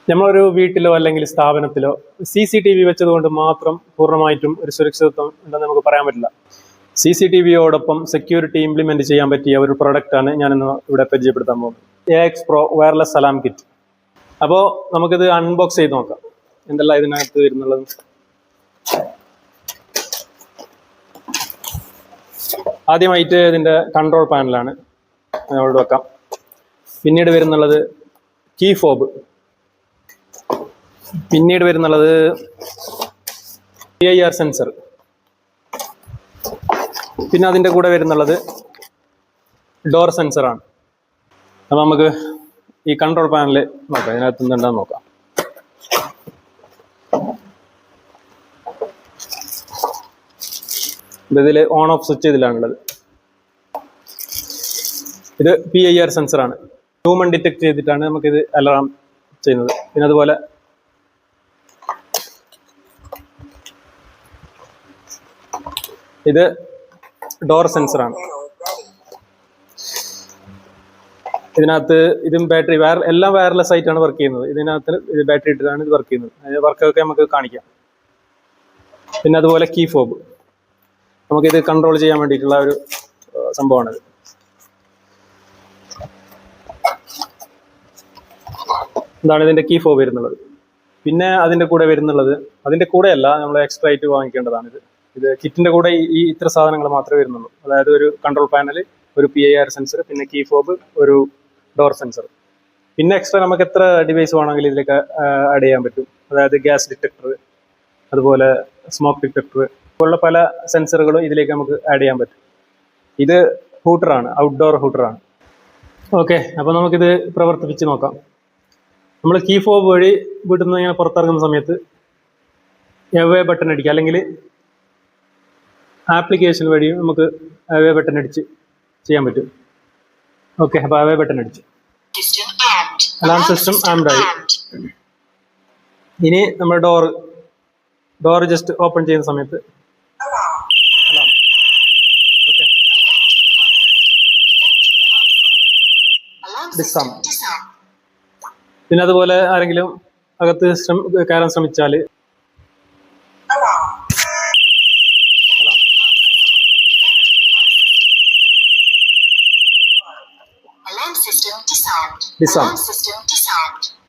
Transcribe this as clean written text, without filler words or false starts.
നമ്മളൊരു വീട്ടിലോ അല്ലെങ്കിൽ സ്ഥാപനത്തിലോ CCTV വെച്ചതുകൊണ്ട് മാത്രം പൂർണ്ണമായിട്ടും ഒരു സുരക്ഷിതത്വം ഉണ്ടെന്ന് നമുക്ക് പറയാൻ പറ്റില്ല. CCTVയോടൊപ്പം സെക്യൂരിറ്റി ഇംപ്ലിമെന്റ് ചെയ്യാൻ പറ്റിയ ഒരു പ്രൊഡക്റ്റാണ് ഞാനിന്ന് ഇവിടെ പരിചയപ്പെടുത്താൻ പോകുന്നത്. AX Pro wireless alarm kit. അപ്പോൾ നമുക്കിത് അൺബോക്സ് ചെയ്ത് നോക്കാം എന്തെല്ലാം ഇതിനകത്ത് വരുന്നുള്ളത്. ആദ്യമായിട്ട് ഇതിൻ്റെ കൺട്രോൾ പാനലാണ് നമ്മളോട് വെക്കാം. പിന്നീട് വരുന്നുള്ളത് കീ ഫോബ്. പിന്നീട് വരുന്നുള്ളത് PIR സെൻസർ. പിന്നെ അതിൻ്റെ കൂടെ വരുന്നുള്ളത് ഡോർ സെൻസറാണ്. അപ്പോൾ നമുക്ക് ഈ കൺട്രോൾ പാനൽ നോക്കാം, ഇതിനകത്ത് എന്തുണ്ടെന്ന് നോക്കാം. ഇതിൽ ഓൺ ഓഫ് സ്വിച്ച് ഇതിലാണുള്ളത്. ഇത് PIR സെൻസറാണ്. ഹ്യൂമൻ ഡിറ്റക്ട് ചെയ്തിട്ടാണ് നമുക്കിത് അലാറം ചെയ്യുന്നത്. പിന്നെ അതുപോലെ ഇത് ഡോർ സെൻസറാണ്. ഇതിനകത്ത് ഇതും ബാറ്ററി എല്ലാം വയർലെസ് ആയിട്ടാണ് വർക്ക് ചെയ്യുന്നത്. ഇതിനകത്ത് ഇത് ബാറ്ററി ഇട്ടിട്ടാണ് ഇത് വർക്ക് ചെയ്യുന്നത്. അതിന്റെ വർക്കൊക്കെ നമുക്ക് കാണിക്കാം. പിന്നെ അതുപോലെ കീ ഫോബ്, നമുക്കിത് കൺട്രോൾ ചെയ്യാൻ വേണ്ടിയിട്ടുള്ള ഒരു സംഭവമാണിത്. ഇതാണ് ഇതിന്റെ കീ ഫോബ് വരുന്നുള്ളത്. പിന്നെ അതിന്റെ കൂടെ വരുന്നുള്ളത്, അതിന്റെ കൂടെയല്ല, നമ്മൾ എക്സ്ട്രാ ആയിട്ട് വാങ്ങിക്കേണ്ടതാണിത്. ഇത് കിറ്റിന്റെ കൂടെ ഈ ഇത്ര സാധനങ്ങൾ മാത്രമേ വരുന്നുള്ളൂ. അതായത് ഒരു കൺട്രോൾ പാനൽ, ഒരു PIR സെൻസർ, പിന്നെ കീ ഫോബ്, ഒരു ഡോർ സെൻസർ. പിന്നെ എക്സ്ട്രാ നമുക്ക് എത്ര ഡിവൈസ് വേണമെങ്കിലും ഇതിലേക്ക് ആഡ് ചെയ്യാൻ പറ്റും. അതായത് ഗ്യാസ് ഡിറ്റക്ടർ, അതുപോലെ സ്മോക്ക് ഡിറ്റക്ടർ പോലുള്ള പല സെൻസറുകളും ഇതിലേക്ക് നമുക്ക് ആഡ് ചെയ്യാൻ പറ്റും. ഇത് ഹൂട്ടറാണ്, ഔട്ട്ഡോർ ഹൂട്ടറാണ്. ഓക്കെ, അപ്പോൾ നമുക്കിത് പ്രവർത്തിപ്പിച്ച് നോക്കാം. നമ്മൾ കീ ഫോബ് വഴി വീട്ടിൽ നിന്ന് ഇങ്ങനെ പുറത്തിറങ്ങുന്ന സമയത്ത് എവേ ബട്ടൺ അടിക്കുക, അല്ലെങ്കിൽ ആപ്ലിക്കേഷൻ വഴി നമുക്ക് അവേ ബട്ടൺ അടിച്ച് ചെയ്യാൻ പറ്റും. ഓക്കെ, അപ്പോൾ അവേ ബട്ടൺ അടിച്ചു. അലാം സിസ്റ്റം ആംഡ് ആയി. ഇനി നമ്മൾ ഡോർ ജസ്റ്റ് ഓപ്പൺ ചെയ്യുന്ന സമയത്ത് അലാം. Okay, disarm. പിന്നെ അതുപോലെ ആരെങ്കിലും അകത്ത് കയറാൻ ശ്രമിച്ചാൽ ഡിസാം.